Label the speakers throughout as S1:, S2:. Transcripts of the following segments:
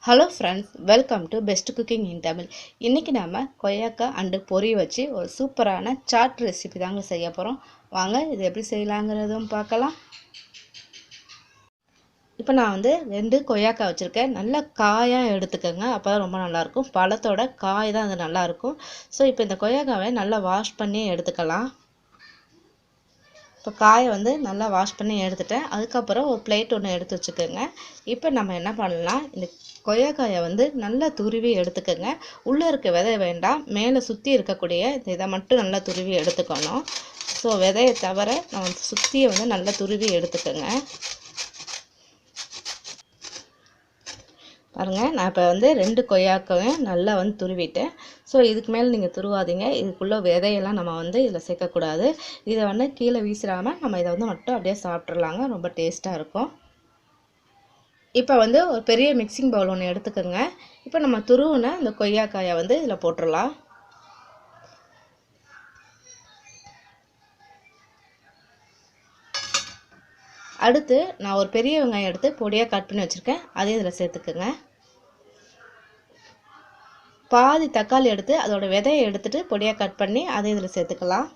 S1: Hello friends, welcome to Best Cooking in Tamil. இன்னைக்கு நாம கொய்யாக்கா அண்ட் பொரி வச்சு ஒரு சூப்பரான சாட் ரெசிபி தாங்க செய்ய போறோம். வாங்க இது எப்படி செய்யலாம்ங்கறதும் பார்க்கலாம். இப்போ நான் வந்து 2 கொய்யாக்கா வச்சிருக்கேன். நல்ல காயா எடுத்துக்கங்க. அப்பதான் ரொம்ப நல்லா இருக்கும். பழத்தோட காய் தான் அது நல்லா இருக்கும். சோ இப்போ இந்த கொய்யாக்காவை நல்லா வாஷ் பண்ணி எடுத்துக்கலாம். இப்போ காயை வந்து நல்லா வாஷ் பண்ணி எடுத்துட்டேன். அதுக்கப்புறம் ஒரு பிளேட் ஒன்று எடுத்து வச்சுக்கோங்க. இப்போ நம்ம என்ன பண்ணலாம், இந்த கொய்யாக்காயை வந்து நல்லா துருவி எடுத்துக்கோங்க. உள்ளே இருக்க விதை வேண்டாம், மேலே சுற்றி இருக்கக்கூடிய இந்த இதை மட்டும் நல்லா துருவி எடுத்துக்கணும். ஸோ விதையை தவிர நம்ம சுற்றியை வந்து நல்லா துருவி எடுத்துக்கோங்க. பாருங்கள், நான் இப்போ வந்து 2 கொய்யாக்காயும் நல்லா வந்து துருவிட்டேன். ஸோ இதுக்கு மேலே நீங்கள் துருவாதீங்க. இதுக்குள்ளே விதையெல்லாம் நம்ம வந்து இதில் சேர்க்கக்கூடாது. இதை வந்து கீழே வீசிடாமல் நம்ம இதை வந்து மட்டும் அப்படியே சாப்பிட்றலாங்க. ரொம்ப டேஸ்ட்டாக இருக்கும். இப்போ வந்து ஒரு பெரிய மிக்சிங் பவுல் ஒன்று எடுத்துக்கோங்க. இப்போ நம்ம துருவின இந்த கொய்யாக்காயை வந்து இதில் போட்டுடலாம். அடுத்து நான் ஒரு பெரிய வெங்காயம் எடுத்து பொடியாக கட் பண்ணி வச்சுருக்கேன். அதையும் இதில் சேர்த்துக்குங்க. பாதி தக்காளி எடுத்து அதோட விதையை எடுத்துட்டு பொடியாக கட் பண்ணி அதை இதில் சேர்த்துக்கலாம்.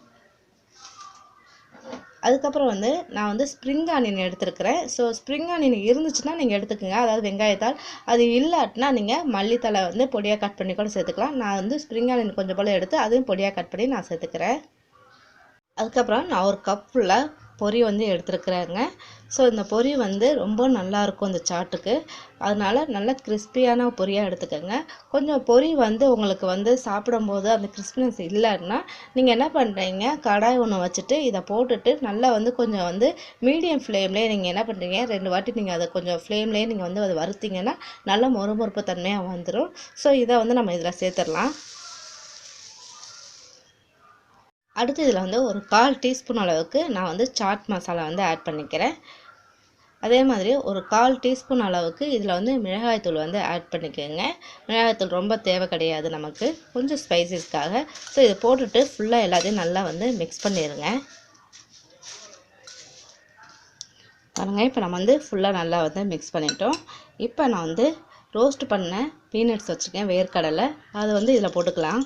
S1: அதுக்கப்புறம் வந்து நான் வந்து ஸ்ப்ரிங் ஆனியன் எடுத்துருக்கிறேன். ஸோ ஸ்ப்ரிங் ஆனியன் இருந்துச்சுன்னா நீங்கள் எடுத்துக்கோங்க, அதாவது வெங்காயத்தால். அது இல்லாட்டினா நீங்கள் மல்லித்தலை வந்து பொடியாக கட் பண்ணி கூட சேர்த்துக்கலாம். நான் வந்து ஸ்ப்ரிங் ஆனியன் கொஞ்சம் போல் எடுத்து அதையும் பொடியாக கட் பண்ணி நான் சேர்த்துக்கிறேன். அதுக்கப்புறம் நான் ஒரு கப் ஃபுல்லாக பொரி வந்து எடுத்துருக்குறேங்க. ஸோ இந்த பொரி வந்து ரொம்ப நல்லாயிருக்கும் இந்த சாட்டுக்கு. அதனால் நல்லா கிறிஸ்பியான பொரியாக எடுத்துக்கோங்க. கொஞ்சம் பொரி வந்து உங்களுக்கு வந்து சாப்பிடும்போது அந்த கிறிஸ்பினஸ் இல்லைன்னா நீங்கள் என்ன பண்ணுறீங்க, கடாய் ஒன்று வச்சுட்டு இதை போட்டுட்டு நல்லா வந்து கொஞ்சம் வந்து மீடியம் ஃப்ளேம்லேயே நீங்கள் என்ன பண்ணுறீங்க, 2 வாட்டி நீங்கள் அதை கொஞ்சம் ஃப்ளேம்லேயே நீங்கள் வந்து அதை வறுத்தீங்கன்னா நல்லா மொறுமொறுப்பு தன்மையாக வந்துடும். ஸோ இதை வந்து நம்ம இதில் சேர்த்துடலாம். அடுத்து இதில் வந்து ஒரு 1/4 டீஸ்பூன் அளவுக்கு நான் வந்து சாட் மசாலா வந்து ஆட் பண்ணிக்கிறேன். அதே மாதிரி ஒரு 1/4 டீஸ்பூன் அளவுக்கு இதில் வந்து மிளகாய்த்தூள் வந்து ஆட் பண்ணிக்கோங்க. மிளகாய்த்தூள் ரொம்ப தேவை கிடையாது நமக்கு, கொஞ்சம் ஸ்பைசஸ்க்காக. ஸோ இதை போட்டுட்டு ஃபுல்லாக எல்லாத்தையும் நல்லா வந்து மிக்ஸ் பண்ணிடுங்க. பாருங்கள், இப்போ நம்ம வந்து ஃபுல்லாக நல்லா வந்து மிக்ஸ் பண்ணிட்டோம். இப்போ நான் வந்து ரோஸ்ட் பண்ண பீனட்ஸ் வச்சுருக்கேன், வேர்க்கடலை. அதை வந்து இதில் போட்டுக்கலாம்.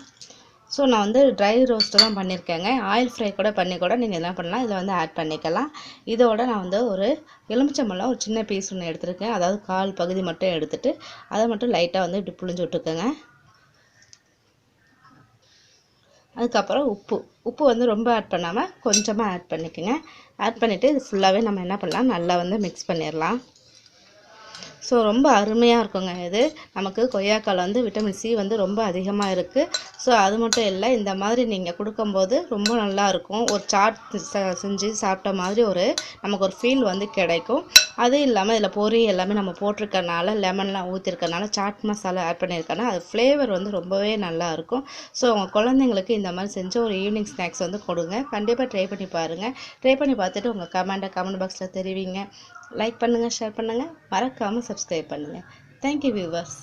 S1: ஸோ நான் வந்து ட்ரை ரோஸ்ட்டு தான் பண்ணியிருக்கேங்க. ஆயில் ஃப்ரை கூட பண்ணி கூட நீங்கள் என்ன பண்ணலாம், இதை வந்து ஆட் பண்ணிக்கலாம். இதோட நான் வந்து ஒரு எலுமிச்சம்பழம் ஒரு சின்ன பீஸ் ஒன்று எடுத்துருக்கேன். அதாவது 1/4 பகுதி மட்டும் எடுத்துகிட்டு அதை மட்டும் லைட்டாக வந்து இப்படி புழிஞ்சு விட்டுக்கோங்க. அதுக்கப்புறம் உப்பு வந்து ரொம்ப ஆட் பண்ணாமல் கொஞ்சமாக ஆட் பண்ணிக்கோங்க. ஆட் பண்ணிவிட்டு இது ஃபுல்லாகவே நம்ம என்ன பண்ணலாம், நல்லா வந்து மிக்ஸ் பண்ணிடலாம். ஸோ ரொம்ப அருமையாக இருக்குங்க இது. நமக்கு கொய்யாக்காயில் வந்து விட்டமின் சி வந்து ரொம்ப அதிகமாக இருக்குது. ஸோ அது மட்டும் இல்லை, இந்த மாதிரி நீங்கள் கொடுக்கும்போது ரொம்ப நல்லாயிருக்கும். ஒரு சாட் செஞ்சு சாப்பிட்ட மாதிரி நமக்கு ஒரு ஃபீல் வந்து கிடைக்கும். அது இல்லாமல் இதில் பொரி எல்லாமே நம்ம போட்டிருக்கனால, லெமன்லாம் ஊற்றிருக்கனால, சாட் மசாலா ஆட் பண்ணியிருக்கனால அது ஃப்ளேவர் வந்து ரொம்பவே நல்லாயிருக்கும். ஸோ உங்கள் குழந்தைங்களுக்கு இந்த மாதிரி செஞ்சு ஒரு ஈவினிங் ஸ்நாக்ஸ் வந்து கொடுங்க. கண்டிப்பாக ட்ரை பண்ணி பாருங்கள். ட்ரை பண்ணி பார்த்துட்டு உங்கள் கமெண்ட் பாக்ஸில் தெரிவிங்க. லைக் பண்ணுங்கள், ஷேர் பண்ணுங்கள், மறக்காமல் சப்ஸ்கிரைப் பண்ணுங்கள். Thank you viewers.